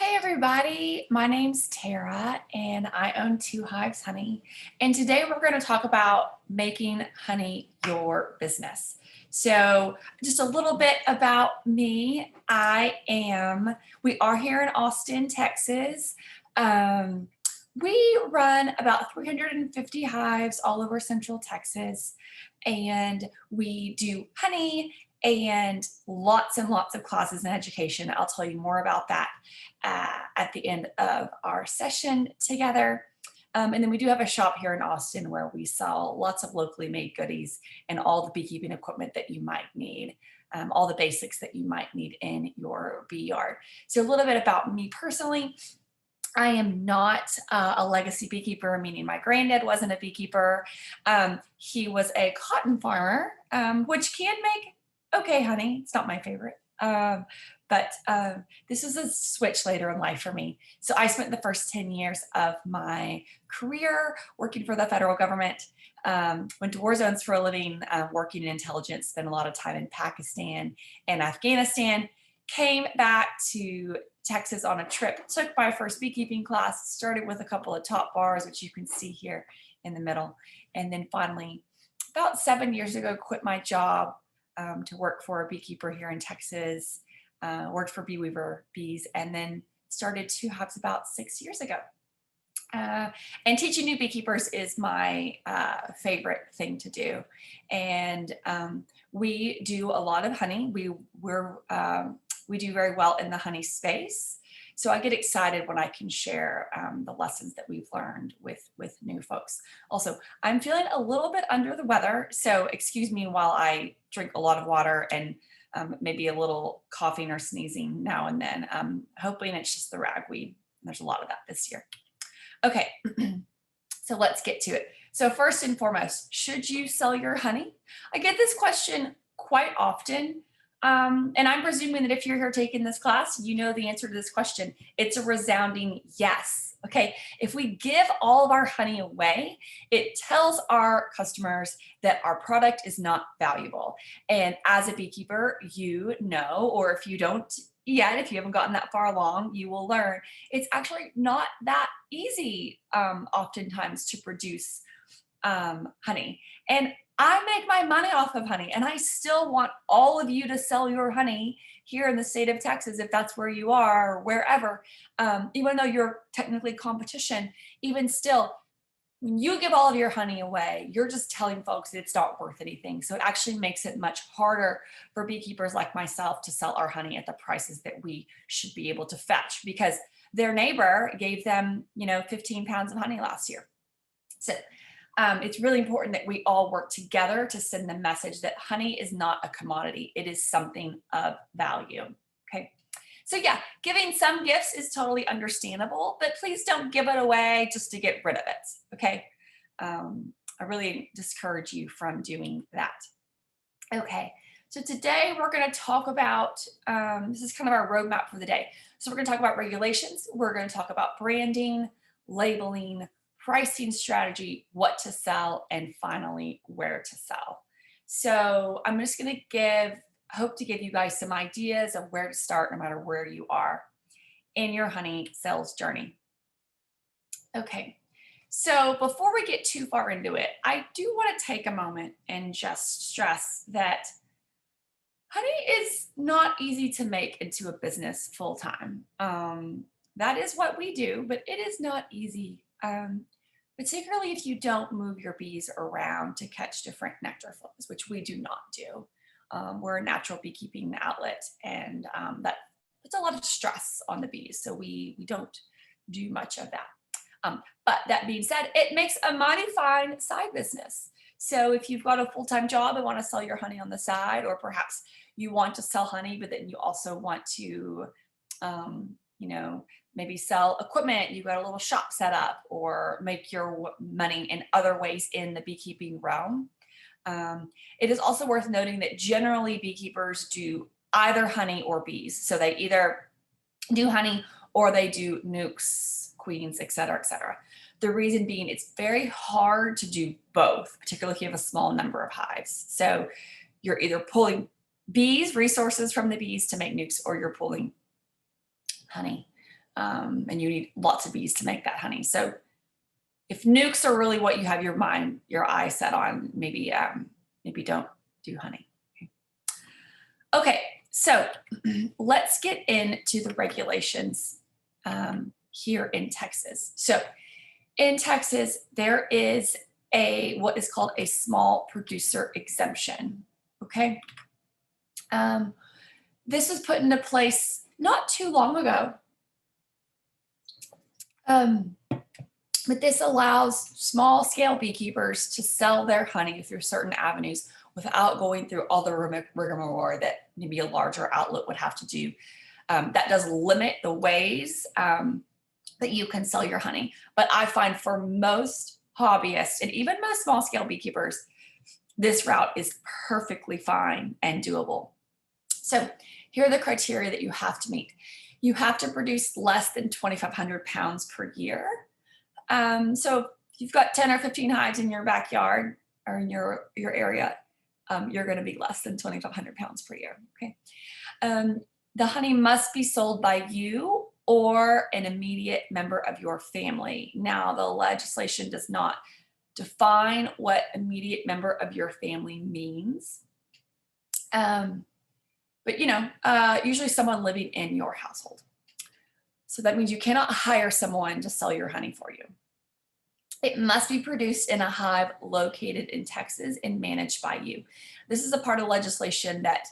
Hey everybody, my name's Tara and I own Two Hives Honey. And today we're going to talk about making honey your business. So, just a little bit about me. We are here in Austin, Texas. Um, we run about 350 hives all over Central Texas, and we do honey and lots of classes and education. I'll tell you more about that at the end of our session together. And then we do have a shop here in Austin where we sell lots of locally made goodies and all the beekeeping equipment that you might need, all the basics that you might need in your bee yard. So a little bit about me personally. I am not a legacy beekeeper, meaning my granddad wasn't a beekeeper. He was a cotton farmer, which can make okay honey. It's not my favorite. But this was a switch later in life for me. So I spent the first 10 years of my career working for the federal government, went to war zones for a living, working in intelligence, spent a lot of time in Pakistan and Afghanistan, came back to Texas on a trip, took my first beekeeping class, started with a couple of top bars, which you can see here in the middle. And then finally, about 7 years ago, quit my job to work for a beekeeper here in Texas, worked for Bee Weaver Bees, and then started Two Hives about 6 years ago. And teaching new beekeepers is my favorite thing to do. And we do a lot of honey. We do very well in the honey space. So I get excited when I can share the lessons that we've learned with new folks. Also, I'm feeling a little bit under the weather, so excuse me while I drink a lot of water and maybe a little coughing or sneezing now and then. Hoping it's just the ragweed. There's a lot of that this year. Okay, so let's get to it. So first and foremost, should you sell your honey? I get this question quite often. And I'm presuming that if you're here taking this class, you know the answer to this question. It's a resounding yes. Okay, if we give all of our honey away, it tells our customers that our product is not valuable. And as a beekeeper, you know, or if you don't yet, if you haven't gotten that far along, you will learn it's actually not that easy oftentimes to produce honey. And I make my money off of honey, and I still want all of you to sell your honey here in the state of Texas, if that's where you are, or wherever. Even though you're technically competition, even still, when you give all of your honey away, you're just telling folks that it's not worth anything. So it actually makes it much harder for beekeepers like myself to sell our honey at the prices that we should be able to fetch, because their neighbor gave them, 15 pounds of honey last year. So it's really important that we all work together to send the message that honey is not a commodity. It is something of value. Okay. So yeah, giving some gifts is totally understandable, but please don't give it away just to get rid of it. Okay. I really discourage you from doing that. Okay. So today we're going to talk about, this is kind of our roadmap for the day. So we're going to talk about regulations. We're going to talk about branding, labeling, pricing strategy, what to sell, and finally where to sell. So I'm just going to hope to give you guys some ideas of where to start no matter where you are in your honey sales journey. Okay, so before we get too far into it, I do want to take a moment and just stress that honey is not easy to make into a business full time. That is what we do, but it is not easy. Particularly if you don't move your bees around to catch different nectar flows, which we do not do. We're a natural beekeeping outlet, and that puts a lot of stress on the bees, so we don't do much of that. But that being said, it makes a mighty fine side business. So if you've got a full-time job and want to sell your honey on the side, or perhaps you want to sell honey, but then you also want to, maybe sell equipment, you got a little shop set up, or make your money in other ways in the beekeeping realm. It is also worth noting that generally beekeepers do either honey or bees. So they either do honey or they do nukes, queens, et cetera, et cetera. The reason being, it's very hard to do both, particularly if you have a small number of hives. So you're either pulling resources from the bees to make nukes, or you're pulling honey and you need lots of bees to make that honey. So if nukes are really what you have your eye set on, maybe don't do honey. Okay, so let's get into the regulations here in Texas. So in Texas, there is what is called a small producer exemption, okay? This was put into place not too long ago. But this allows small scale beekeepers to sell their honey through certain avenues without going through all the rigmarole that maybe a larger outlet would have to do. That does limit the ways that you can sell your honey. But I find for most hobbyists and even most small scale beekeepers, this route is perfectly fine and doable. So here are the criteria that you have to meet. You have to produce less than 2,500 pounds per year. So if you've got 10 or 15 hives in your backyard or in your area, you're going to be less than 2,500 pounds per year. Okay. The honey must be sold by you or an immediate member of your family. Now, the legislation does not define what immediate member of your family means. But usually someone living in your household. So that means you cannot hire someone to sell your honey for you. It must be produced in a hive located in Texas and managed by you. This is a part of legislation that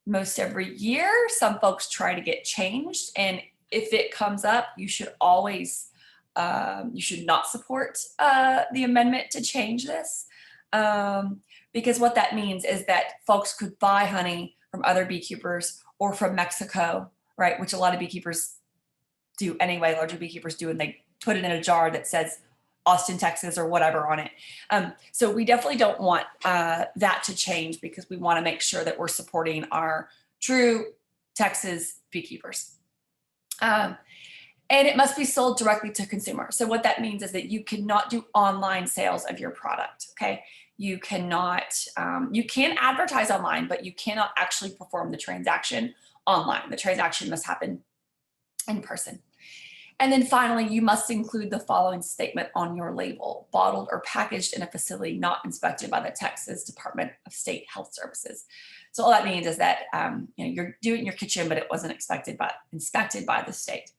most every year some folks try to get changed. And if it comes up, you should always, you should not support the amendment to change this. Because what that means is that folks could buy honey from other beekeepers or from Mexico, right? Which a lot of beekeepers do anyway, larger beekeepers do, and they put it in a jar that says Austin, Texas, or whatever on it. So we definitely don't want that to change because we want to make sure that we're supporting our true Texas beekeepers. And it must be sold directly to consumers. So what that means is that you cannot do online sales of your product, okay? You cannot, you can advertise online, but you cannot actually perform the transaction online. The transaction must happen in person. And then finally, you must include the following statement on your label: bottled or packaged in a facility not inspected by the Texas Department of State Health Services. So all that means is that you're doing it in your kitchen, but it wasn't inspected by the state.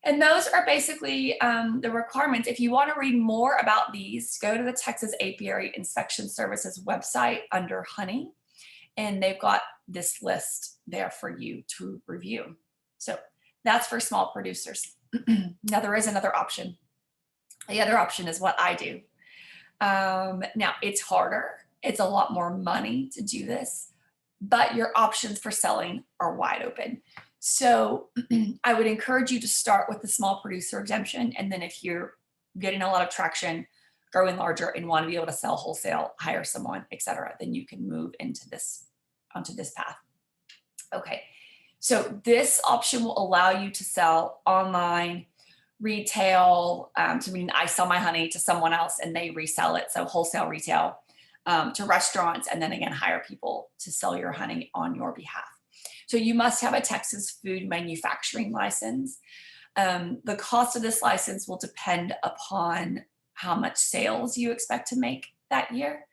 And those are basically the requirements. If you want to read more about these, go to the Texas Apiary Inspection Services website under honey, and they've got this list there for you to review. So that's for small producers. Now there is another option. The other option is what I do. Now it's harder. It's a lot more money to do this, but your options for selling are wide open. So I would encourage you to start with the small producer exemption. And then if you're getting a lot of traction, growing larger and want to be able to sell wholesale, hire someone, etc., then you can move onto this path. Okay. So this option will allow you to sell online, retail, so meaning I sell my honey to someone else and they resell it. So wholesale retail, to restaurants, and then again, hire people to sell your honey on your behalf. So you must have a Texas food manufacturing license. The cost of this license will depend upon how much sales you expect to make that year.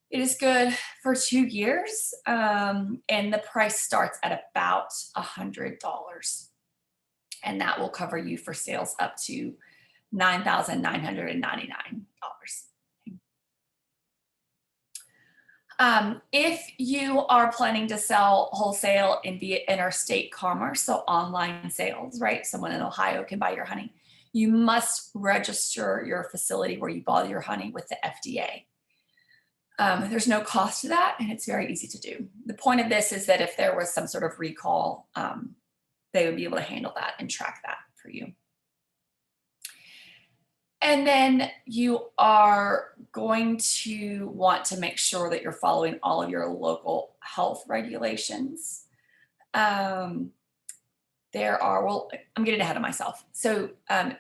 It is good for 2 years, and the price starts at about $100. And that will cover you for sales up to $9,999. If you are planning to sell wholesale and via interstate commerce, so online sales, right? Someone in Ohio can buy your honey. You must register your facility where you bought your honey with the FDA. There's no cost to that, and it's very easy to do. The point of this is that if there was some sort of recall, they would be able to handle that and track that for you. And then you are going to want to make sure that you're following all of your local health regulations. I'm getting ahead of myself. So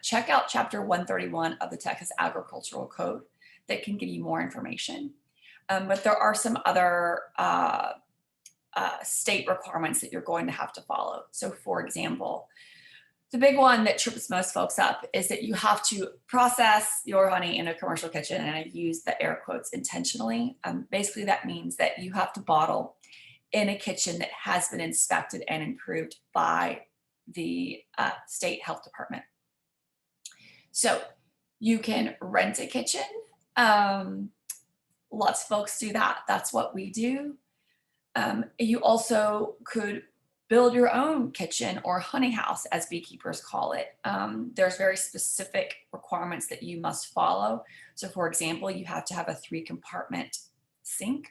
check out Chapter 131 of the Texas Agricultural Code that can give you more information. But there are some other state requirements that you're going to have to follow. So for example, The big one that trips most folks up is that you have to process your honey in a commercial kitchen, and I use the air quotes intentionally. Basically, that means that you have to bottle in a kitchen that has been inspected and improved by the state health department. So you can rent a kitchen. Lots of folks do that. That's what we do. You also could build your own kitchen or honey house, as beekeepers call it. There's very specific requirements that you must follow. So for example, you have to have a 3-compartment sink.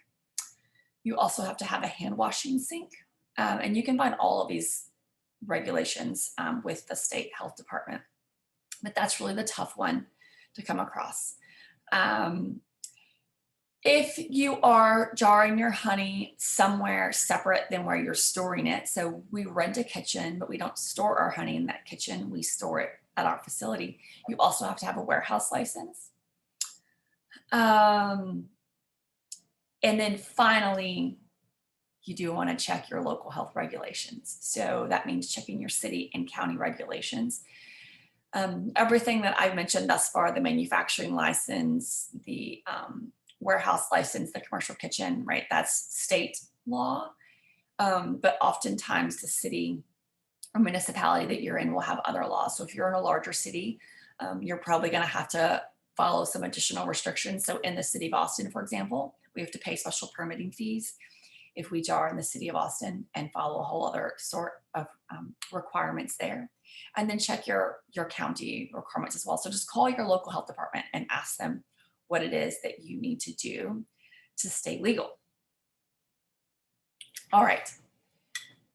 You also have to have a hand washing sink. And you can find all of these regulations with the state health department. But that's really the tough one to come across. If you are jarring your honey somewhere separate than where you're storing it, so we rent a kitchen, but we don't store our honey in that kitchen, we store it at our facility, you also have to have a warehouse license. And then finally, you do want to check your local health regulations. So that means checking your city and county regulations. Everything that I've mentioned thus far, the manufacturing license, the warehouse license, the commercial kitchen, right? That's state law. But oftentimes the city or municipality that you're in will have other laws. So if you're in a larger city, you're probably going to have to follow some additional restrictions. So in the city of Austin, for example, we have to pay special permitting fees if we jar in the city of Austin and follow a whole other sort of requirements there. And then check your county requirements as well. So just call your local health department and ask them what it is that you need to do to stay legal. All right,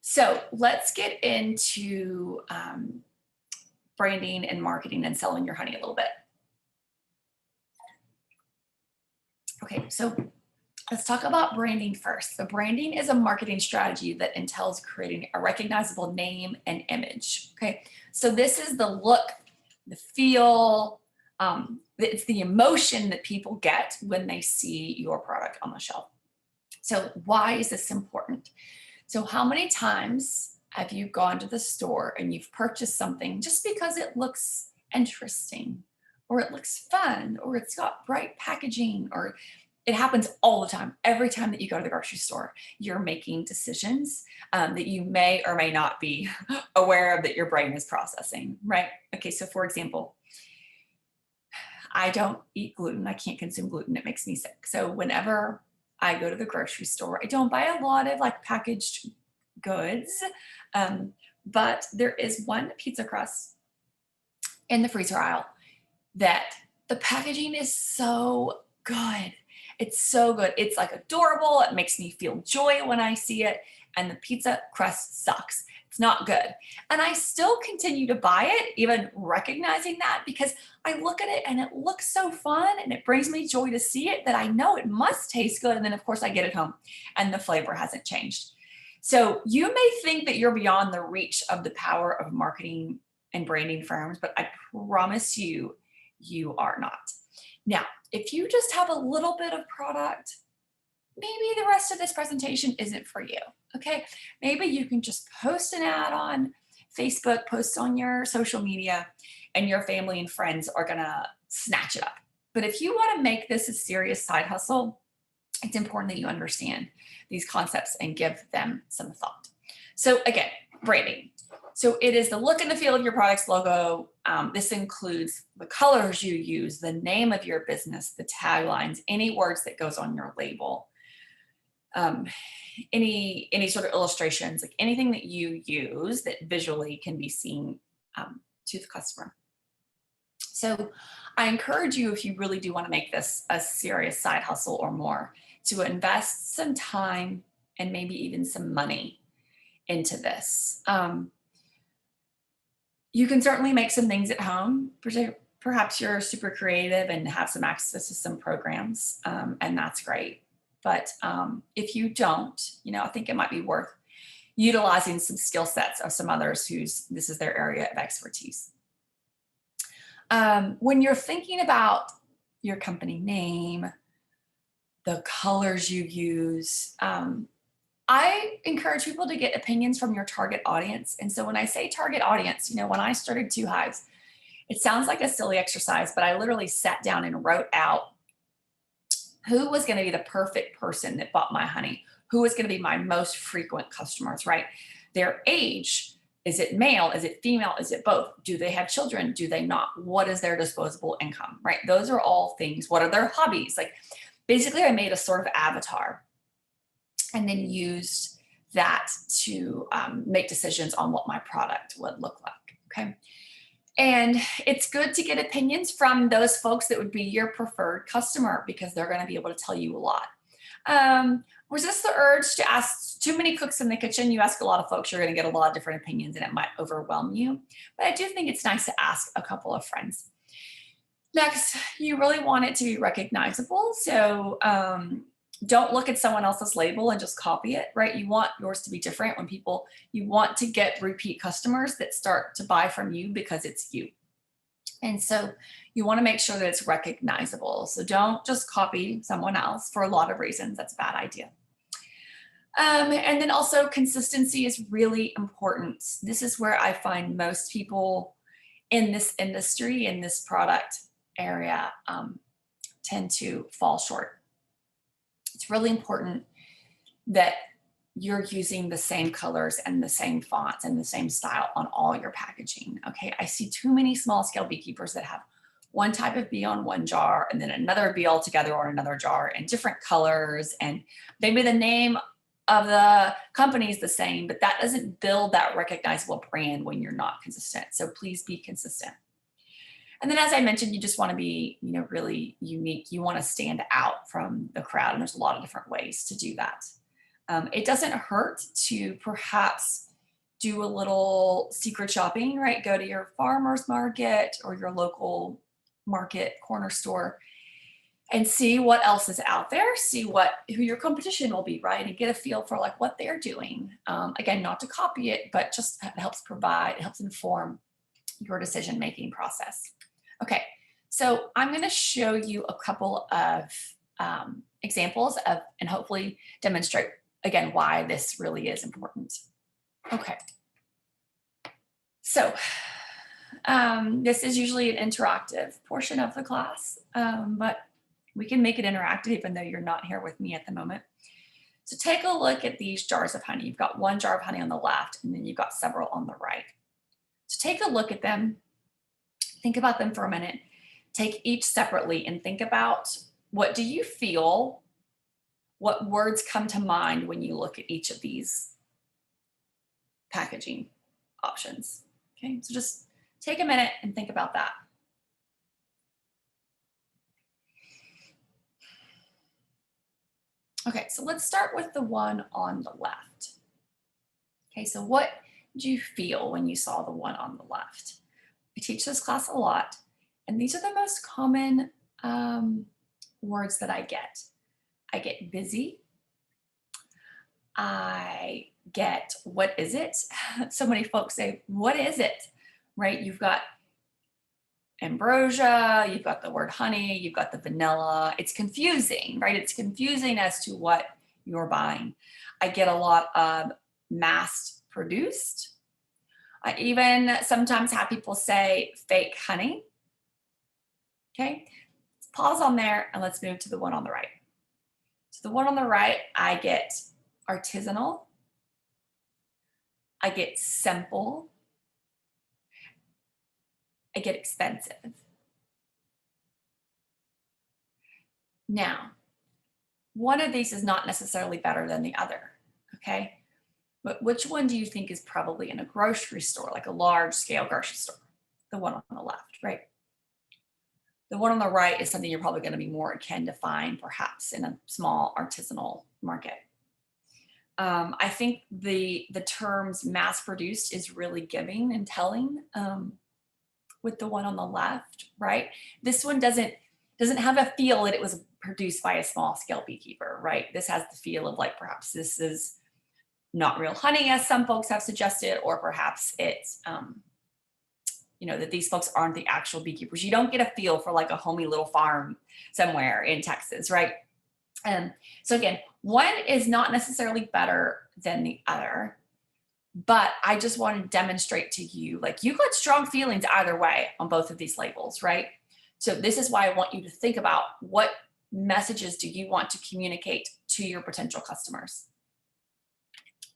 so let's get into branding and marketing and selling your honey a little bit. Okay, so let's talk about branding first. So branding is a marketing strategy that entails creating a recognizable name and image. Okay, so this is the look, the feel, it's the emotion that people get when they see your product on the shelf. So why is this important? So how many times have you gone to the store and you've purchased something just because it looks interesting, or it looks fun, or it's got bright packaging, or it happens all the time. Every time that you go to the grocery store, you're making decisions that you may or may not be aware of that your brain is processing, right? Okay, so for example, I don't eat gluten. I can't consume gluten. It makes me sick. So whenever I go to the grocery store, I don't buy a lot of like packaged goods, but there is one pizza crust in the freezer aisle that the packaging is so good. It's so good. It's like adorable. It makes me feel joy when I see it. And the pizza crust sucks. It's not good. And I still continue to buy it, even recognizing that, because I look at it and it looks so fun and it brings me joy to see it that I know it must taste good. And then of course I get it home and the flavor hasn't changed. So you may think that you're beyond the reach of the power of marketing and branding firms, but I promise you, you are not. Now, if you just have a little bit of product, maybe the rest of this presentation isn't for you, okay? Maybe you can just post an ad on Facebook, post on your social media, and your family and friends are gonna snatch it up. But if you wanna make this a serious side hustle, it's important that you understand these concepts and give them some thought. So again, branding. So it is the look and the feel of your product's logo. This includes the colors you use, the name of your business, the taglines, any words that goes on your label, any sort of illustrations, like anything that you use that visually can be seen to the customer. So I encourage you, if you really do want to make this a serious side hustle or more, to invest some time and maybe even some money into this. You can certainly make some things at home. Perhaps you're super creative and have some access to some programs, and that's great. But if you don't, I think it might be worth utilizing some skill sets of some others this is their area of expertise. When you're thinking about your company name, the colors you use, I encourage people to get opinions from your target audience. And so when I say target audience, when I started Two Hives, it sounds like a silly exercise, but I literally sat down and wrote out who was going to be the perfect person that bought my honey, who was going to be my most frequent customers, right? Their age. Is it male? Is it female? Is it both? Do they have children? Do they not? What is their disposable income, right? Those are all things. What are their hobbies? Like basically I made a sort of avatar and then used that to make decisions on what my product would look like, okay? And it's good to get opinions from those folks that would be your preferred customer because they're going to be able to tell you a lot. Resist the urge to ask too many cooks in the kitchen. You ask a lot of folks, you're going to get a lot of different opinions and it might overwhelm you. But I do think it's nice to ask a couple of friends. Next, you really want it to be recognizable. So don't look at someone else's label and just copy it, right? You want yours to be different. You want to get repeat customers that start to buy from you because it's you. And so you want to make sure that it's recognizable. So don't just copy someone else for a lot of reasons. That's a bad idea. And then also consistency is really important. This is where I find most people in this industry, in this product area, tend to fall short. It's really important that you're using the same colors and the same fonts and the same style on all your packaging, okay? I see too many small scale beekeepers that have one type of bee on one jar and then another bee altogether on another jar and different colors, and maybe the name of the company is the same, but that doesn't build that recognizable brand when you're not consistent. So please be consistent. And then, as I mentioned, you just want to be, really unique. You want to stand out from the crowd, and there's a lot of different ways to do that. It doesn't hurt to perhaps do a little secret shopping, right? Go to your farmer's market or your local market corner store and see what else is out there, see who your competition will be, right? And get a feel for like what they're doing. Again, not to copy it, but just it helps inform your decision-making process. Okay, so I'm gonna show you a couple of examples and hopefully demonstrate again why this really is important. Okay, so this is usually an interactive portion of the class, but we can make it interactive even though you're not here with me at the moment. So take a look at these jars of honey. You've got one jar of honey on the left and then you've got several on the right. So take a look at them, think about them for a minute, take each separately and think about what do you feel, what words come to mind when you look at each of these packaging options. Okay, so just take a minute and think about that. Okay, so let's start with the one on the left. Okay, so what did you feel when you saw the one on the left? I teach this class a lot, and these are the most common words that I get. I get busy. I get, what is it? So many folks say, what is it? Right? You've got ambrosia, you've got the word honey, you've got the vanilla. It's confusing, right? It's confusing as to what you're buying. I get a lot of mass produced. I even sometimes have people say fake honey. Okay, let's pause on there and let's move to the one on the right. So the one on the right, I get artisanal. I get simple. I get expensive. Now, one of these is not necessarily better than the other, okay? But which one do you think is probably in a grocery store, like a large scale grocery store? The one on the left, right? The one on the right is something you're probably going to be more akin to find perhaps in a small artisanal market. I think the terms mass produced is really giving and telling with the one on the left, right? This one doesn't have a feel that it was produced by a small scale beekeeper, right? This has the feel of like perhaps this is not real honey, as some folks have suggested, or perhaps it's that these folks aren't the actual beekeepers. You don't get a feel for like a homey little farm somewhere in Texas, right? So again, one is not necessarily better than the other, but I just want to demonstrate to you, like, you got strong feelings either way on both of these labels, right? So this is why I want you to think about, what messages do you want to communicate to your potential customers?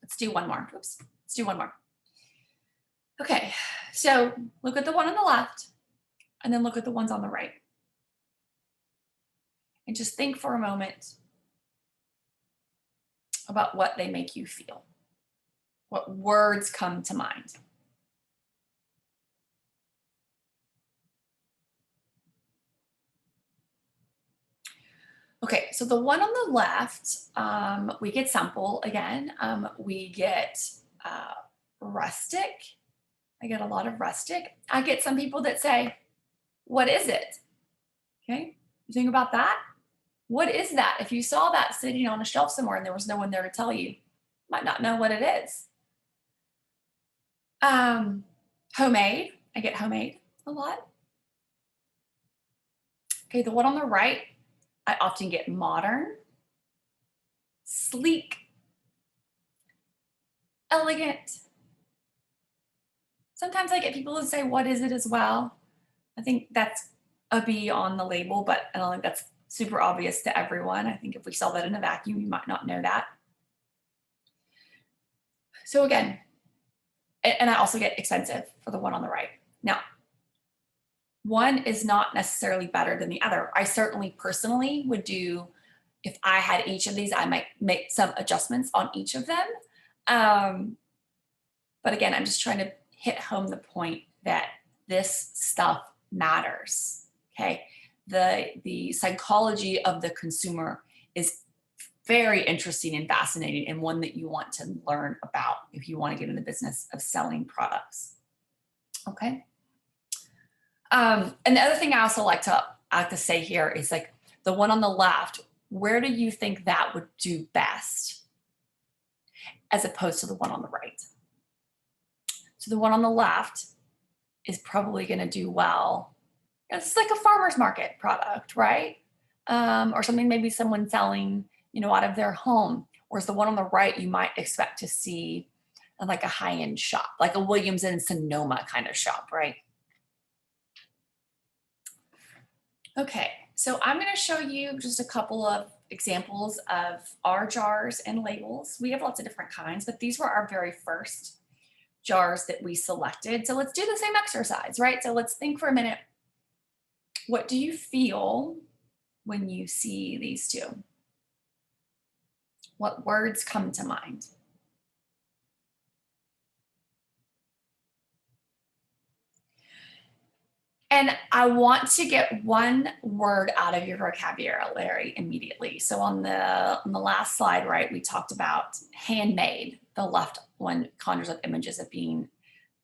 Let's do one more. Oops. Let's do one more. Okay, so look at the one on the left and then look at the ones on the right. And just think for a moment about what they make you feel. What words come to mind? Okay, so the one on the left, we get simple again. We get rustic. I get a lot of rustic. I get some people that say, what is it? Okay, you think about that? What is that? If you saw that sitting on a shelf somewhere and there was no one there to tell you, might not know what it is. Homemade. I get homemade a lot. Okay, the one on the right, I often get modern, sleek, elegant. Sometimes I get people who say, what is it as well? I think that's a B on the label, but I don't think that's super obvious to everyone. I think if we saw that in a vacuum, you might not know that. So again, and I also get expensive for the one on the right. Now, one is not necessarily better than the other. I certainly personally would do, if I had each of these, I might make some adjustments on each of them. But again, I'm just trying to hit home the point that this stuff matters, okay? The psychology of the consumer is very interesting and fascinating, and one that you want to learn about if you want to get in the business of selling products, okay? And the other thing I also like to say here is, like, the one on the left, where do you think that would do best as opposed to the one on the right? So the one on the left is probably going to do well. It's like a farmer's market product, right? Or something maybe someone selling, out of their home. Whereas the one on the right, you might expect to see like a high-end shop, like a Williams and Sonoma kind of shop, right? Okay, so I'm going to show you just a couple of examples of our jars and labels. We have lots of different kinds, but these were our very first jars that we selected. So let's do the same exercise, right? So let's think for a minute. What do you feel when you see these two? What words come to mind? And I want to get one word out of your vocabulary immediately. So on the last slide, right, we talked about handmade. The left one conjures up images of being,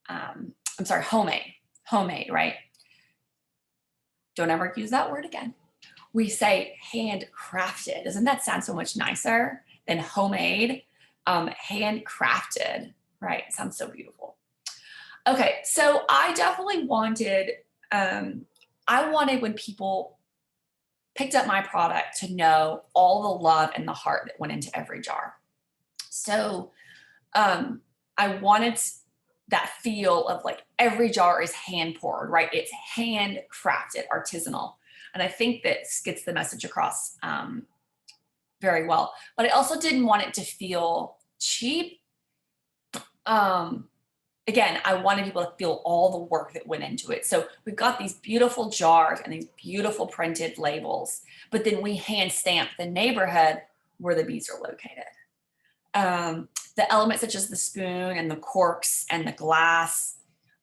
homemade, right? Don't ever use that word again. We say handcrafted. Doesn't that sound so much nicer than homemade? Handcrafted, right? It sounds so beautiful. Okay, so I definitely wanted, when people picked up my product to know all the love and the heart that went into every jar. So I wanted that feel of, like, every jar is hand poured, right? It's handcrafted, artisanal. And I think that gets the message across very well. But I also didn't want it to feel cheap. Again, I wanted people to feel all the work that went into it. So we've got these beautiful jars and these beautiful printed labels, but then we hand stamp the neighborhood where the bees are located. The elements such as the spoon and the corks and the glass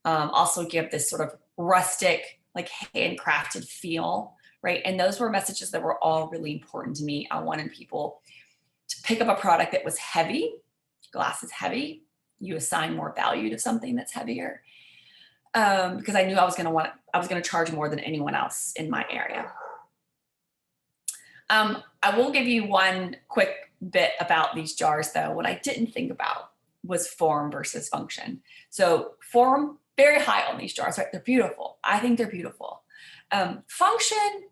also give this sort of rustic, like, handcrafted feel, right? And those were messages that were all really important to me. I wanted people to pick up a product that was heavy. Glass is heavy. You assign more value to something that's heavier, because I knew I was going to charge more than anyone else in my area. I will give you one quick bit about these jars, though. What I didn't think about was form versus function. So form, very high on these jars, right? They're beautiful. I think they're beautiful. Function,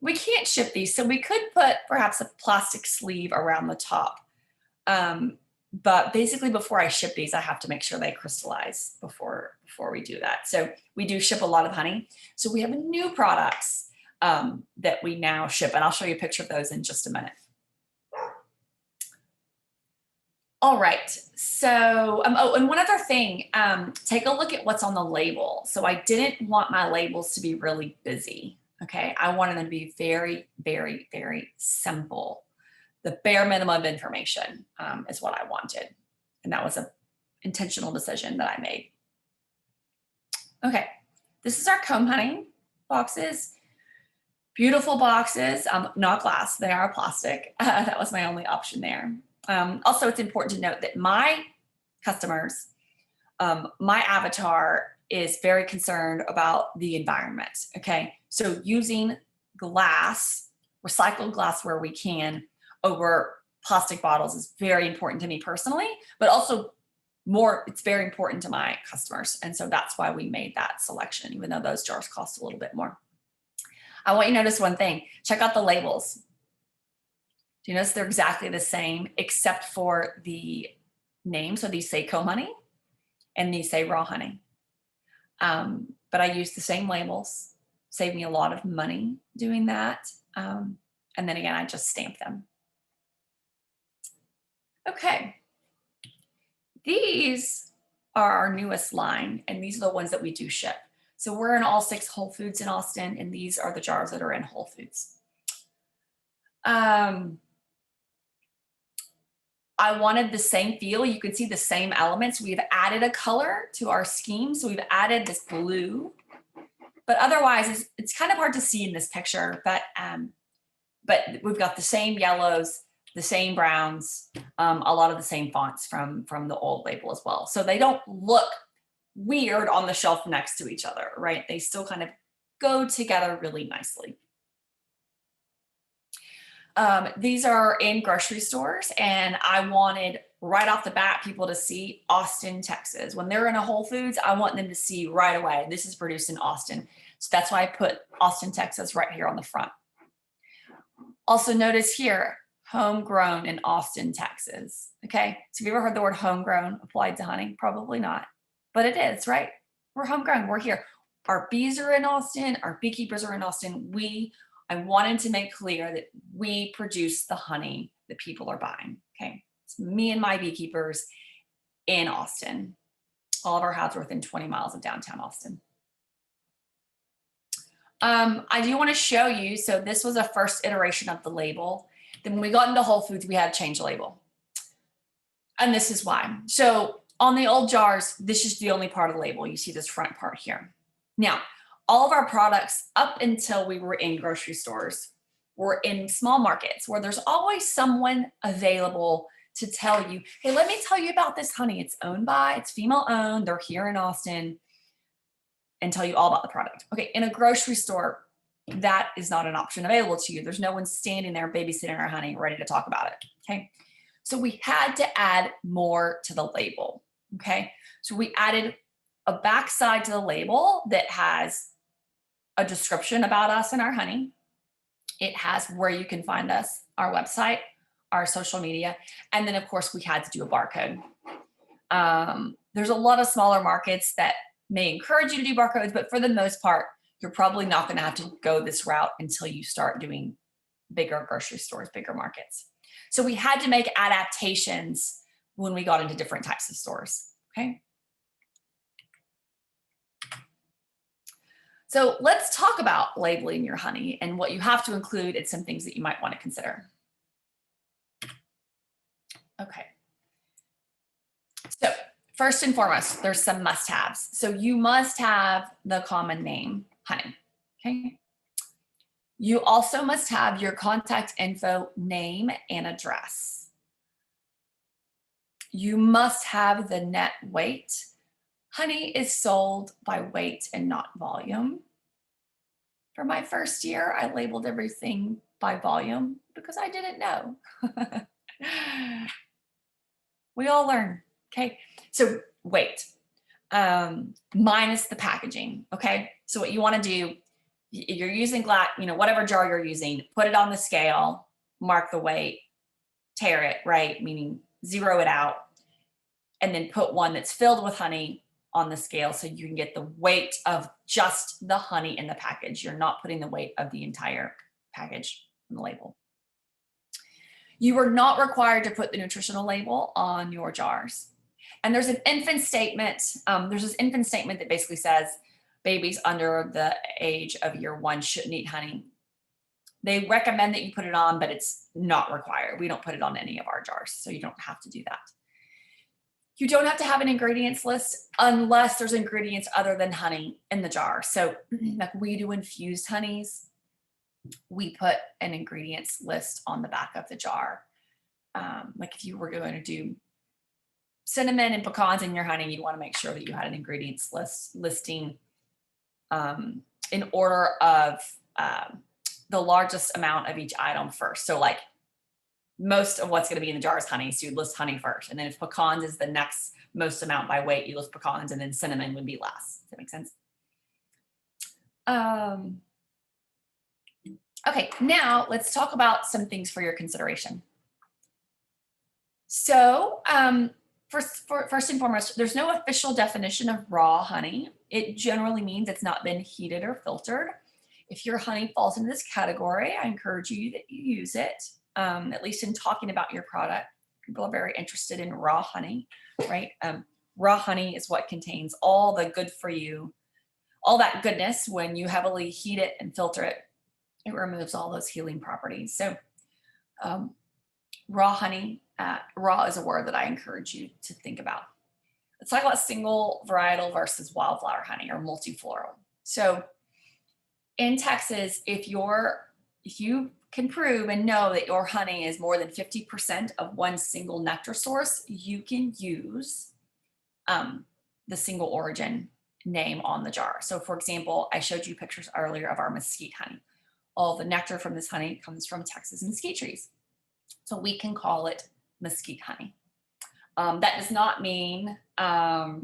we can't ship these, so we could put perhaps a plastic sleeve around the top. But basically before I ship these, I have to make sure they crystallize before we do that. So we do ship a lot of honey. So we have new products that we now ship, and I'll show you a picture of those in just a minute. All right, so, oh, and one other thing, take a look at what's on the label. So I didn't want my labels to be really busy, okay? I wanted them to be very, very, very simple. The bare minimum of information is what I wanted. And that was an intentional decision that I made. Okay, this is our comb honey boxes. Beautiful boxes, not glass, they are plastic. That was my only option there. Also, it's important to note that my customers, my avatar is very concerned about the environment, okay? So using glass, recycled glass where we can, over plastic bottles is very important to me personally, but also it's very important to my customers. And so that's why we made that selection, even though those jars cost a little bit more. I want you to notice one thing. Check out the labels. Do you notice they're exactly the same except for the name? So these say comb honey and these say raw honey. But I use the same labels, saved me a lot of money doing that. And then again, I just stamp them. Okay. These are our newest line, and these are the ones that we do ship. So we're in all 6 Whole Foods in Austin, and these are the jars that are in Whole Foods. I wanted the same feel. You can see the same elements. We've added a color to our scheme. So we've added this blue, but otherwise it's kind of hard to see in this picture, but we've got the same yellows, the same browns, a lot of the same fonts from the old label as well. So they don't look weird on the shelf next to each other, right? They still kind of go together really nicely. These are in grocery stores, and I wanted right off the bat people to see Austin, Texas. When they're in a Whole Foods, I want them to see right away, this is produced in Austin. So that's why I put Austin, Texas right here on the front. Also notice here, homegrown in Austin, Texas. Okay, so have you ever heard the word homegrown applied to honey? Probably not, but it is, right? We're homegrown, we're here. Our bees are in Austin, our beekeepers are in Austin. I wanted to make clear that we produce the honey that people are buying, okay? It's me and my beekeepers in Austin. All of our hives are within 20 miles of downtown Austin. I do want to show you, so this was a first iteration of the label. Then when we got into Whole Foods, we had to change the label. And this is why. So on the old jars, this is the only part of the label. You see this front part here. Now, all of our products up until we were in grocery stores were in small markets where there's always someone available to tell you, hey, let me tell you about this honey. It's female owned, they're here in Austin, and tell you all about the product. Okay, in a grocery store, that is not an option available to you. There's no one standing there babysitting our honey ready to talk about it, okay? So we had to add more to the label, okay? So we added a backside to the label that has a description about us and our honey. It has where you can find us, our website, our social media, and then of course we had to do a barcode. There's a lot of smaller markets that may encourage you to do barcodes, but for the most part, you're probably not going to have to go this route until you start doing bigger grocery stores, bigger markets. So we had to make adaptations when we got into different types of stores, okay? So let's talk about labeling your honey and what you have to include and some things that you might want to consider. Okay. So first and foremost, there's some must-haves. So you must have the common name, honey, okay? You also must have your contact info, name, and address. You must have the net weight. Honey is sold by weight and not volume. For my first year, I labeled everything by volume because I didn't know. We all learn, okay? So weight, minus the packaging, okay? So what you wanna do, You're using glass, whatever jar you're using, put it on the scale, mark the weight, tare it, right? Meaning zero it out, and then put one that's filled with honey on the scale so you can get the weight of just the honey in the package. You're not putting the weight of the entire package on the label. You are not required to put the nutritional label on your jars. And there's an infant statement. There's this infant statement that basically says babies under the age of year 1 shouldn't eat honey. They recommend that you put it on, but it's not required. We don't put it on any of our jars, so you don't have to do that. You don't have to have an ingredients list unless there's ingredients other than honey in the jar. So like we do infused honeys, we put an ingredients list on the back of the jar. Like if you were going to do cinnamon and pecans in your honey, you'd want to make sure that you had an ingredients listing in order of the largest amount of each item first. So like most of what's going to be in the jar is honey, so you'd list honey first. And then if pecans is the next most amount by weight, you list pecans, and then cinnamon would be last. Does that make sense? Okay, now let's talk about some things for your consideration. So first and foremost, there's no official definition of raw honey. It generally means it's not been heated or filtered. If your honey falls into this category, I encourage you that you use it. At least in talking about your product, people are very interested in raw honey, right? Raw honey is what contains all the good for you, all that goodness. When you heavily heat it and filter it, it removes all those healing properties. So raw honey, raw is a word that I encourage you to think about. Let's talk about single varietal versus wildflower honey or multifloral. So in Texas, if you can prove and know that your honey is more than 50% of one single nectar source, you can use the single origin name on the jar. So for example, I showed you pictures earlier of our mesquite honey. All the nectar from this honey comes from Texas mesquite trees. So we can call it mesquite honey. That does not mean that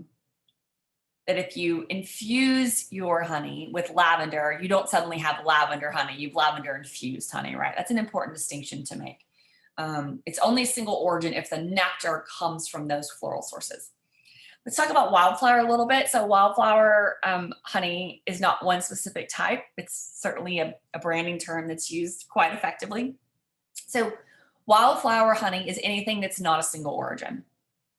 if you infuse your honey with lavender, you don't suddenly have lavender honey. You've lavender infused honey, right? That's an important distinction to make. It's only single origin if the nectar comes from those floral sources. Let's talk about wildflower a little bit. So wildflower honey is not one specific type. It's certainly a branding term that's used quite effectively. So wildflower honey is anything that's not a single origin.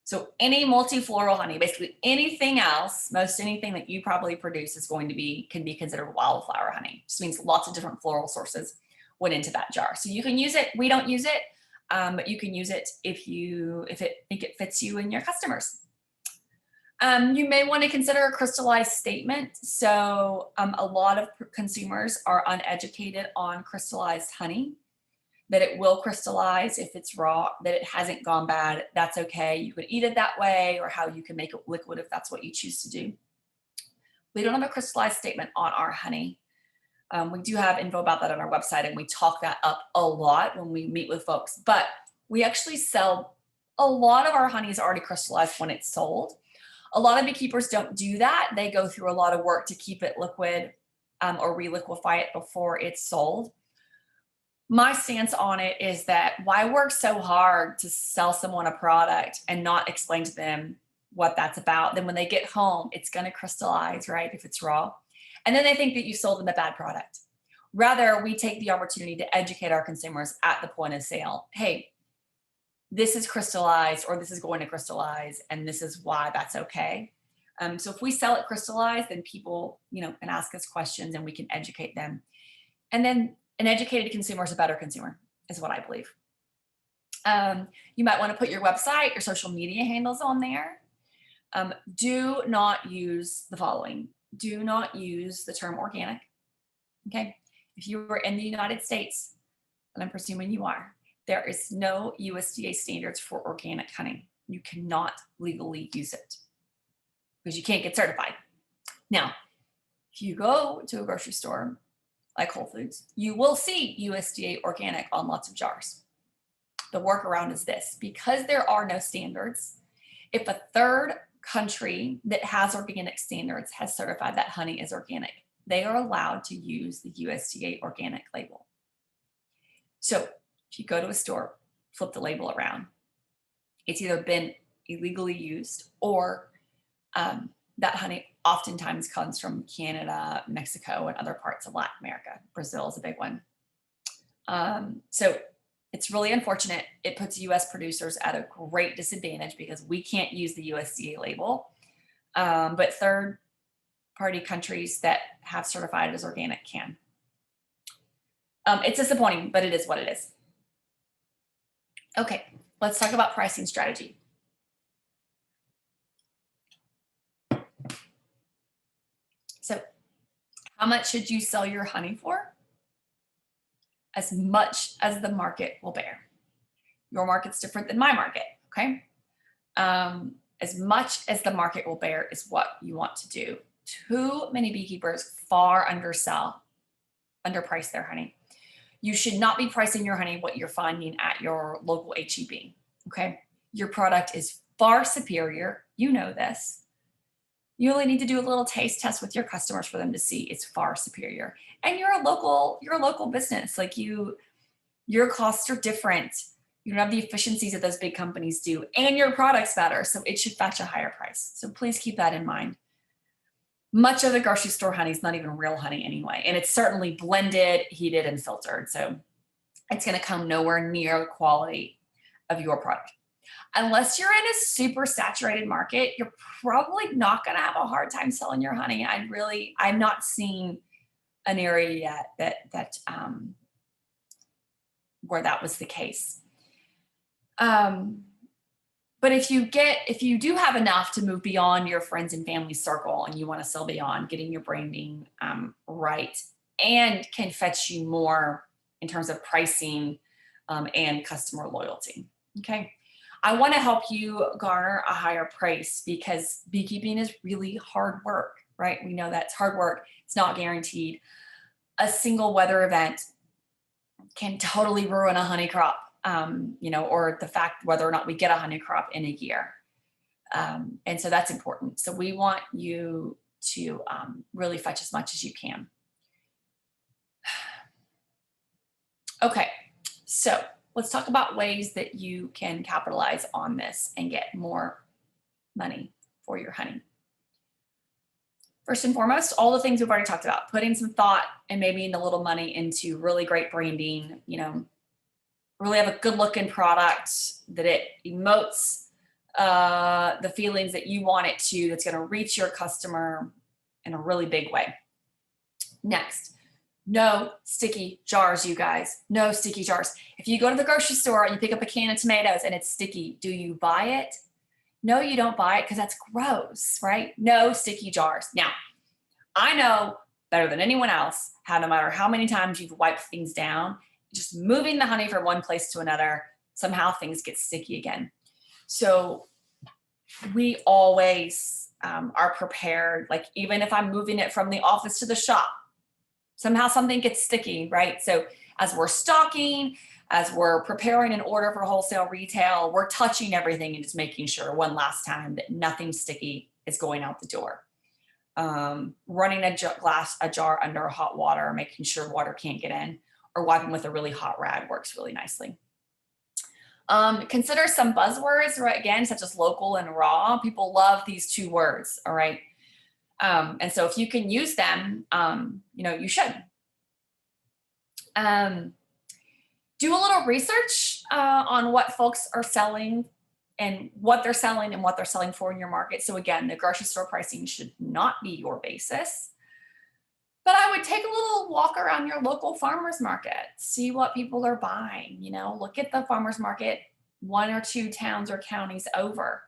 So any multifloral honey, basically anything else, most anything that you probably produce can be considered wildflower honey. Just means lots of different floral sources went into that jar. So you can use it. We don't use it, but you can use it if you think it fits you and your customers. You may want to consider a crystallized statement. So a lot of consumers are uneducated on crystallized honey, that it will crystallize if it's raw, that it hasn't gone bad. That's okay. You could eat it that way, or how you can make it liquid if that's what you choose to do. We don't have a crystallized statement on our honey. We do have info about that on our website, and we talk that up a lot when we meet with folks. But we actually sell a lot of our honey is already crystallized when it's sold. A lot of beekeepers don't do that. They go through a lot of work to keep it liquid or re-liquefy it before it's sold. My stance on it is that why work so hard to sell someone a product and not explain to them what that's about? Then when they get home, it's going to crystallize, right? If it's raw. And then they think that you sold them a bad product. Rather, we take the opportunity to educate our consumers at the point of sale. Hey, this is crystallized, or this is going to crystallize, and this is why that's okay. So if we sell it crystallized, then people, can ask us questions and we can educate them. And then an educated consumer is a better consumer, is what I believe. You might want to put your website, your social media handles on there. Do not use the following. Do not use the term organic. Okay. If you are in the United States, and I'm presuming you are, there is no USDA standards for organic honey. You cannot legally use it because you can't get certified. Now, if you go to a grocery store like Whole Foods, you will see USDA organic on lots of jars. The workaround is this: because there are no standards, if a third country that has organic standards has certified that honey is organic, they are allowed to use the USDA organic label. So if you go to a store, flip the label around, it's either been illegally used or that honey oftentimes comes from Canada, Mexico, and other parts of Latin America. Brazil is a big one. So it's really unfortunate. It puts US producers at a great disadvantage because we can't use the USDA label, but third-party countries that have certified as organic can. It's disappointing, but it is what it is. Okay, let's talk about pricing strategy. So how much should you sell your honey for? As much as the market will bear. Your market's different than my market, okay? As much as the market will bear is what you want to do. Too many beekeepers far underprice their honey. You should not be pricing your honey what you're finding at your local HEB, okay? Your product is far superior. You know this. You only need to do a little taste test with your customers for them to see it's far superior. And you're a local business. Like your costs are different. You don't have the efficiencies that those big companies do, and your product's better. So it should fetch a higher price. So please keep that in mind. Much of the grocery store honey is not even real honey anyway. And it's certainly blended, heated, and filtered. So it's going to come nowhere near the quality of your product. Unless you're in a super saturated market, you're probably not going to have a hard time selling your honey. I'm not seeing an area yet that where that was the case. But if you do have enough to move beyond your friends and family circle and you want to sell beyond, getting your branding right and can fetch you more in terms of pricing and customer loyalty. Okay. I want to help you garner a higher price because beekeeping is really hard work, right? We know that's hard work. It's not guaranteed. A single weather event can totally ruin a honey crop, or the fact whether or not we get a honey crop in a year. And so that's important. So we want you to really fetch as much as you can. Okay, so let's talk about ways that you can capitalize on this and get more money for your honey. First and foremost, all the things we've already talked about, putting some thought and maybe a little money into really great branding, really have a good looking product that it emotes the feelings that you want it to, that's going to reach your customer in a really big way. Next, no sticky jars, you guys. No sticky jars. If you go to the grocery store and you pick up a can of tomatoes and it's sticky, do you buy it? No, you don't buy it because that's gross, right? No sticky jars. Now, I know better than anyone else how no matter how many times you've wiped things down, just moving the honey from one place to another, somehow things get sticky again. So we always are prepared, like even if I'm moving it from the office to the shop, somehow something gets sticky, right? So as we're stocking, as we're preparing an order for wholesale retail, we're touching everything and just making sure one last time that nothing sticky is going out the door. Running a jar under hot water, making sure water can't get in, or wiping with a really hot rag works really nicely. Consider some buzzwords, right? Again, such as local and raw. People love these two words, all right? And so if you can use them, you should. Do a little research on what folks are selling and what they're selling for in your market. So again, the grocery store pricing should not be your basis. But I would take a little walk around your local farmers market, see what people are buying, look at the farmers market 1 or 2 towns or counties over.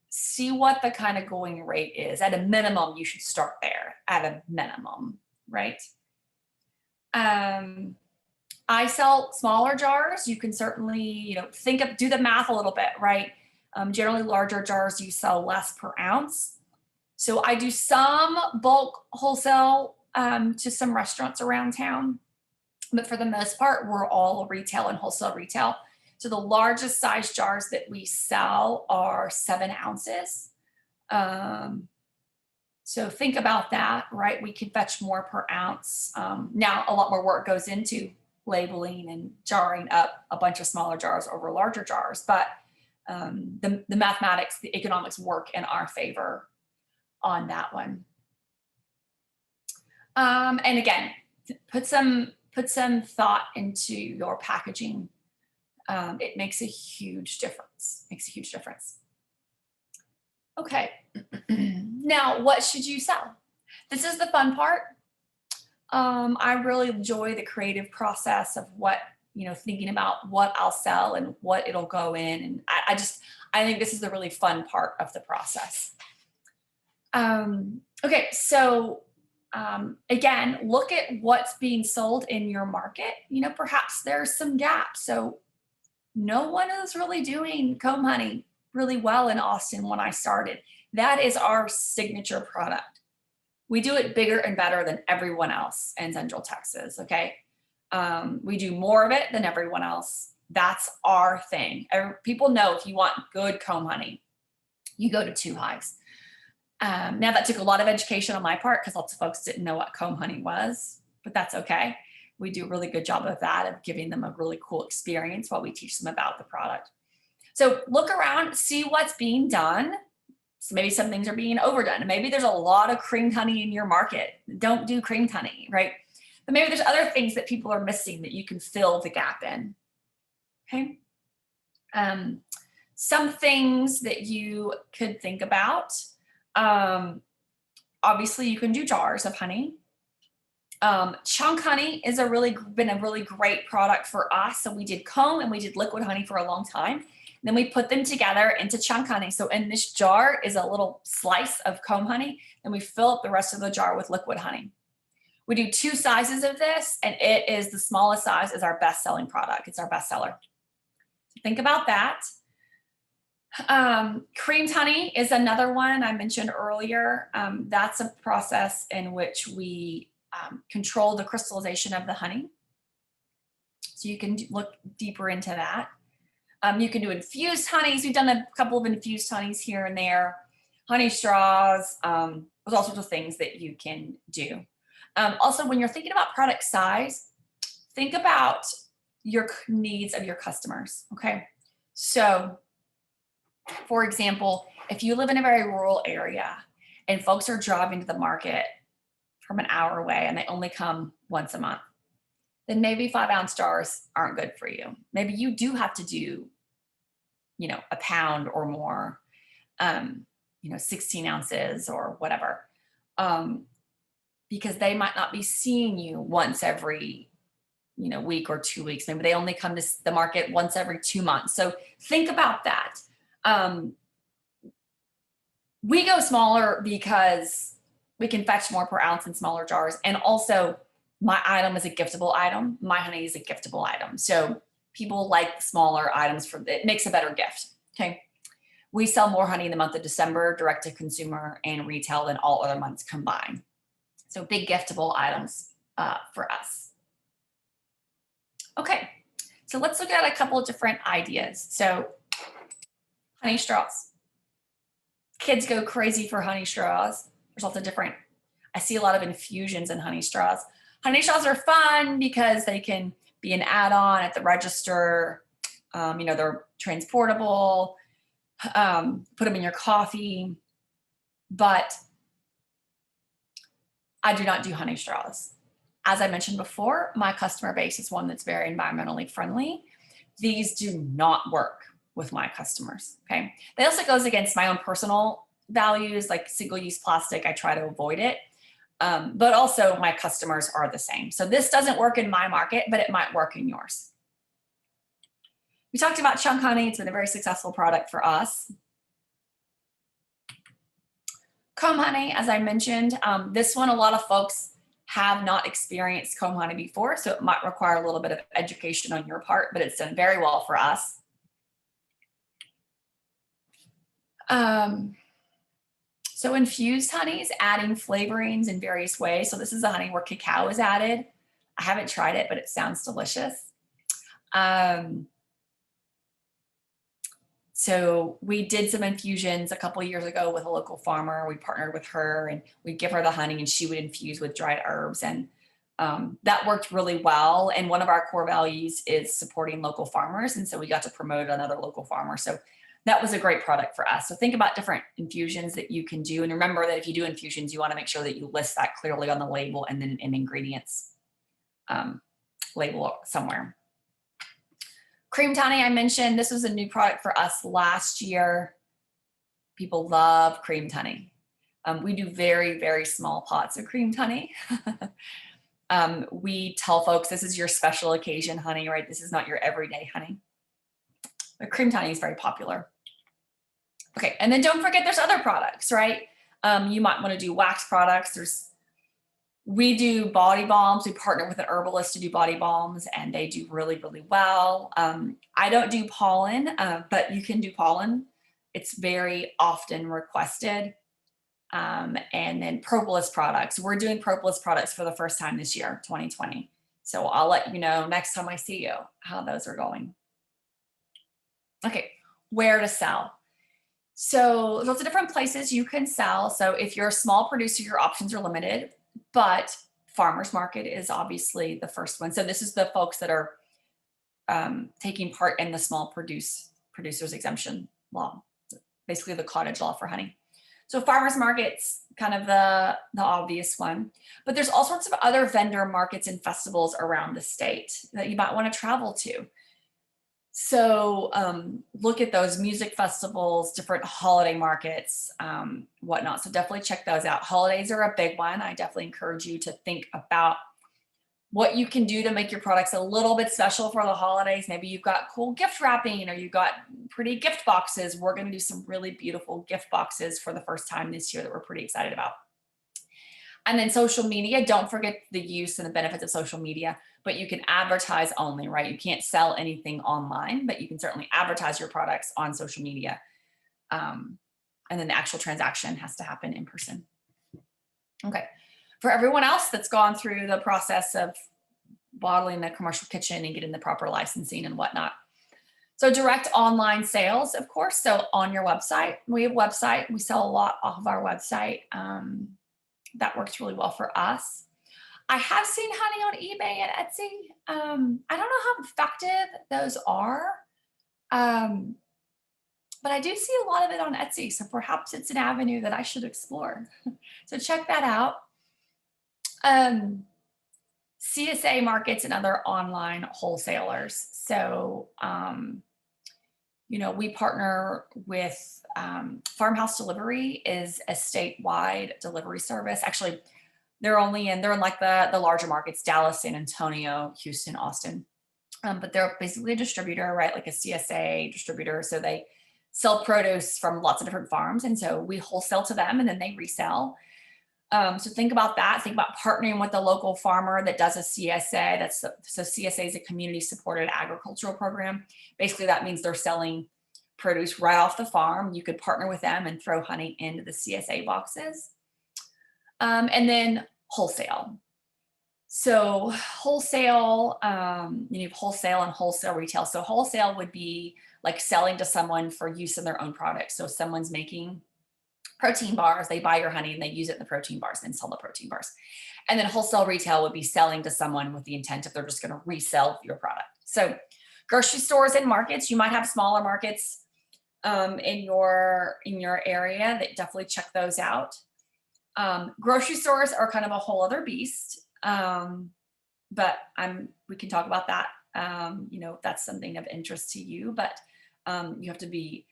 See what the kind of going rate is. At a minimum, you should start there at a minimum, right? I sell smaller jars. You can certainly, do the math a little bit, right? Generally larger jars, you sell less per ounce. So I do some bulk wholesale to some restaurants around town, but for the most part, we're all retail and wholesale retail. So the largest size jars that we sell are 7 ounces. So So think about that, right? We could fetch more per ounce. Now, a lot more work goes into labeling and jarring up a bunch of smaller jars over larger jars, but the mathematics, the economics work in our favor on that one. And again, put some thought into your packaging. It makes a huge difference. Makes a huge difference. Okay. Now, what should you sell? This is the fun part. I really enjoy the creative process of what, thinking about what I'll sell and what it'll go in. And I think this is the really fun part of the process. Okay, so again, look at what's being sold in your market. Perhaps there's some gaps. So no one is really doing comb honey really well in Austin when I started. That is our signature product. We do it bigger and better than everyone else in Central Texas, okay? We do more of it than everyone else. That's our thing. People know if you want good comb honey, you go to Two Hives. Now that took a lot of education on my part because lots of folks didn't know what comb honey was, but that's okay. We do a really good job of that, of giving them a really cool experience while we teach them about the product. So look around, see what's being done. So maybe some things are being overdone. Maybe there's a lot of creamed honey in your market. Don't do creamed honey, right? But maybe there's other things that people are missing that you can fill the gap in, okay? Some things that you could think about. Obviously, you can do jars of honey. Chunk honey is been a really great product for us. So we did comb and we did liquid honey for a long time. Then we put them together into chunk honey. So in this jar is a little slice of comb honey, and we fill up the rest of the jar with liquid honey. We do 2 sizes of this, and it is the smallest size is our best-selling product. It's our bestseller. So think about that. Creamed honey is another one I mentioned earlier. That's a process in which we control the crystallization of the honey. So you can look deeper into that. You can do infused honeys. We've done a couple of infused honeys here and there. Honey straws. There's all sorts of things that you can do. Also, when you're thinking about product size, think about your needs of your customers, okay? So, for example, if you live in a very rural area and folks are driving to the market from an hour away and they only come once a month, then maybe 5-ounce jars aren't good for you. Maybe you do have to do, a pound or more, 16 ounces or whatever, because they might not be seeing you once every, week or 2 weeks. Maybe they only come to the market once every 2 months. So think about that. We go smaller because we can fetch more per ounce in smaller jars. And also, my item is a giftable item. My honey is a giftable item. So people like smaller items it makes a better gift, okay? We sell more honey in the month of December, direct to consumer and retail than all other months combined. So big giftable items for us. Okay, so let's look at a couple of different ideas. So honey straws. Kids go crazy for honey straws. There's lots of different, I see a lot of infusions in honey straws. Honey straws are fun because they can be an add-on at the register. They're transportable. Put them in your coffee. But I do not do honey straws. As I mentioned before, my customer base is one that's very environmentally friendly. These do not work with my customers, okay? That also goes against my own personal values, like single-use plastic. I try to avoid it. But also my customers are the same. So this doesn't work in my market, but it might work in yours. We talked about chunk honey. It's been a very successful product for us. Comb honey, as I mentioned, this one, a lot of folks have not experienced comb honey before, so it might require a little bit of education on your part, but it's done very well for us. So infused honeys, adding flavorings in various ways. So this is a honey where cacao is added. I haven't tried it, but it sounds delicious. So we did some infusions a couple of years ago with a local farmer. We partnered with her and we'd give her the honey and she would infuse with dried herbs. And that worked really well. And one of our core values is supporting local farmers. And so we got to promote another local farmer. So that was a great product for us. So think about different infusions that you can do. And remember that if you do infusions, you want to make sure that you list that clearly on the label and then in ingredients label somewhere. Creamed honey, I mentioned, this was a new product for us last year. People love creamed honey. We do very, very small pots of creamed honey. We tell folks this is your special occasion honey, right? This is not your everyday honey. But creamed honey is very popular. Okay, and then don't forget there's other products, right? You might want to do wax products. We do body balms. We partner with an herbalist to do body balms and they do really, really well. I don't do pollen, but you can do pollen. It's very often requested. And then propolis products. We're doing propolis products for the first time this year, 2020. So I'll let you know next time I see you how those are going. Okay, where to sell. So lots of different places you can sell. So if you're a small producer, your options are limited. But farmers market is obviously the first one. So this is the folks that are taking part in the small producers exemption law, basically the cottage law for honey. So farmers market's kind of the obvious one, but there's all sorts of other vendor markets and festivals around the state that you might want to travel to. So look at those music festivals, different holiday markets, whatnot. So definitely check those out. Holidays are a big one. I definitely encourage you to think about what you can do to make your products a little bit special for the holidays. Maybe you've got cool gift wrapping or you've got pretty gift boxes. We're going to do some really beautiful gift boxes for the first time this year that we're pretty excited about. And then social media, don't forget the use and the benefits of social media, but you can advertise only, right? You can't sell anything online, but you can certainly advertise your products on social media. And then the actual transaction has to happen in person. Okay. For everyone else that's gone through the process of bottling the commercial kitchen and getting the proper licensing and whatnot. So direct online sales, of course. So on your website, we have a website. We sell a lot off of our website. That works really well for us. I have seen honey on eBay and Etsy. I don't know how effective those are, but I do see a lot of it on Etsy. So perhaps it's an avenue that I should explore. So check that out. CSA markets and other online wholesalers. So, you know, we partner with Farmhouse Delivery is a statewide delivery service. Actually, they're in like the larger markets, Dallas, San Antonio, Houston, Austin. But they're basically a distributor, right? Like a CSA distributor. So they sell produce from lots of different farms. And so we wholesale to them and then they resell. So think about that. Think about partnering with a local farmer that does a CSA. So CSA is a community supported agricultural program. Basically, that means they're selling produce right off the farm. You could partner with them and throw honey into the CSA boxes. And then wholesale. So wholesale, you have wholesale and wholesale retail. So wholesale would be like selling to someone for use in their own product. So if someone's making protein bars, they buy your honey and they use it in the protein bars and then sell the protein bars. And then wholesale retail would be selling to someone with the intent if they're just going to resell your product. So grocery stores and markets, you might have smaller markets in your area that definitely check those out. Grocery stores are kind of a whole other beast, but we can talk about that. You know, if that's something of interest to you, but you have to be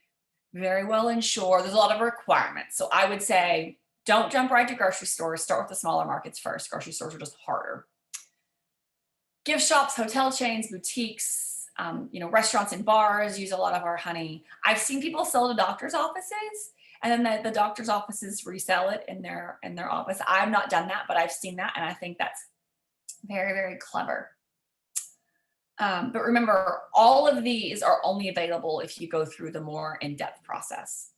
very well insured. There's a lot of requirements. So I would say, don't jump right to grocery stores. Start with the smaller markets first. Grocery stores are just harder. Gift shops, hotel chains, boutiques, you know, restaurants and bars use a lot of our honey. I've seen people sell to doctor's offices and then the doctor's offices resell it in their office. I've not done that, but I've seen that. And I think that's very, very clever. But remember, all of these are only available if you go through the more in-depth process.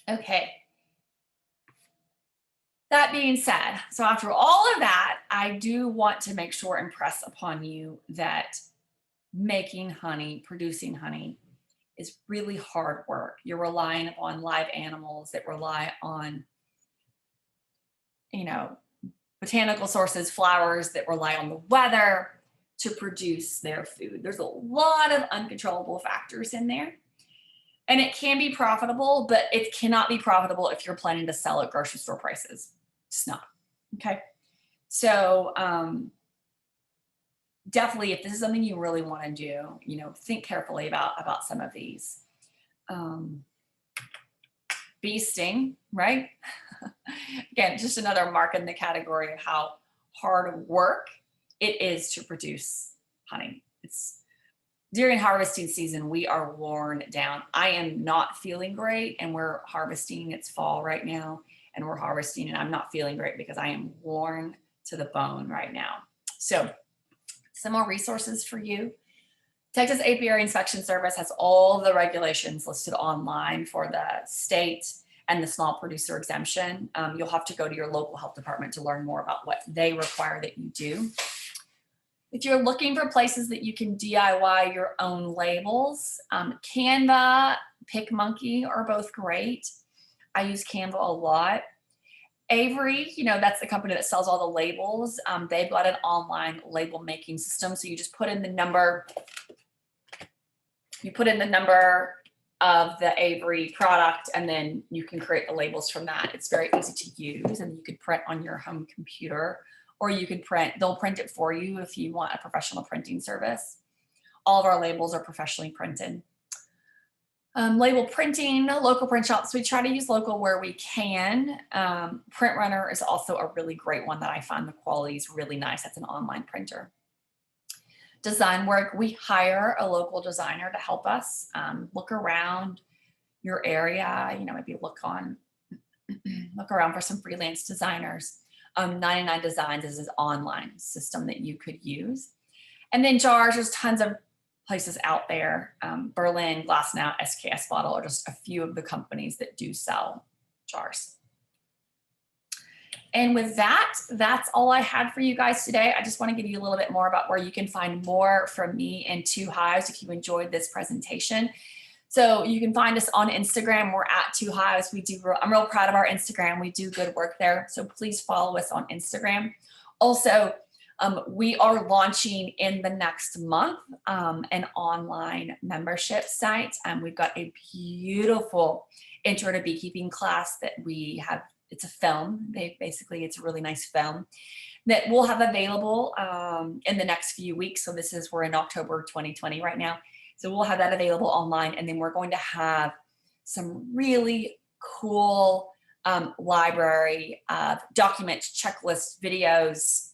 Okay. That being said, so after all of that, I do want to make sure and press upon you that making honey, producing honey is really hard work. You're relying upon live animals that rely on, you know, botanical sources, flowers that rely on the weather to produce their food. There's a lot of uncontrollable factors in there. And it can be profitable, but it cannot be profitable if you're planning to sell at grocery store prices. It's not. Okay. So definitely, if this is something you really want to do, you know, think carefully about some of these. Bee sting, right? Again, just another mark in the category of how hard work it is to produce honey. It's during harvesting season, we are worn down. I am not feeling great, and we're harvesting. It's fall right now, and we're harvesting, and I'm not feeling great because I am worn to the bone right now. So some more resources for you. Texas Apiary Inspection Service has all the regulations listed online for the state and the small producer exemption. You'll have to go to your local health department to learn more about what they require that you do. If you're looking for places that you can DIY your own labels, Canva, PicMonkey are both great. I use Canva a lot. Avery, you know, that's the company that sells all the labels. They've got an online label making system. So you just put in the number, of the Avery product, and then you can create the labels from that. It's very easy to use, and you could print on your home computer, or you could they'll print it for you if you want a professional printing service. All of our labels are professionally printed. Label printing, local print shops. We try to use local where we can. Print Runner is also a really great one that I find the quality is really nice. That's an online printer. Design work, we hire a local designer to help us look around your area, you know, maybe look around for some freelance designers. 99 Designs is an online system that you could use. And then jars, there's tons of places out there. Berlin, Glass Now, SKS Bottle are just a few of the companies that do sell jars. And with that, that's all I had for you guys today. I just want to give you a little bit more about where you can find more from me and Two Hives if you enjoyed this presentation. So you can find us on Instagram. We're at Two Hives. I'm real proud of our Instagram. We do good work there. So please follow us on Instagram. Also, we are launching in the next month an online membership site. We've got a beautiful intro to beekeeping class that we have. It's a film. It's a really nice film that we'll have available in the next few weeks. So we're in October 2020 right now. So we'll have that available online. And then we're going to have some really cool library of documents, checklists, videos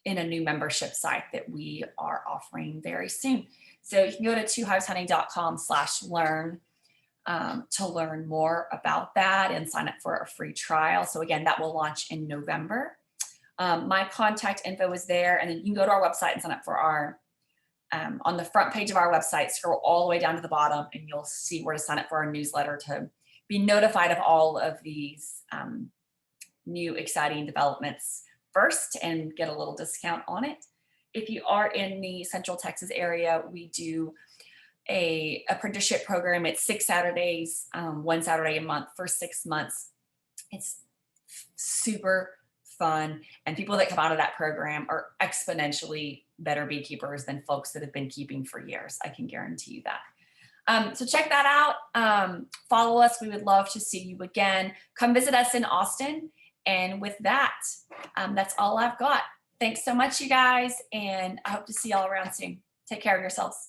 in a new membership site that we are offering very soon. So you can go to twohiveshoney.com/learn to learn more about that and sign up for a free trial. So again, that will launch in November. My contact info is there, and then you can go to our website and sign up for our, on the front page of our website, scroll all the way down to the bottom, and you'll see where to sign up for our newsletter to be notified of all of these new exciting developments first and get a little discount on it. If you are in the Central Texas area, we do a apprenticeship program. It's 6 Saturdays, 1 Saturday a month for 6 months. It's super fun, and people that come out of that program are exponentially better beekeepers than folks that have been keeping for years. I can guarantee you that. So check that out. Follow us. We would love to see you again. Come visit us in Austin. And with that, that's all I've got. Thanks so much, you guys, and I hope to see y'all around soon. Take care of yourselves.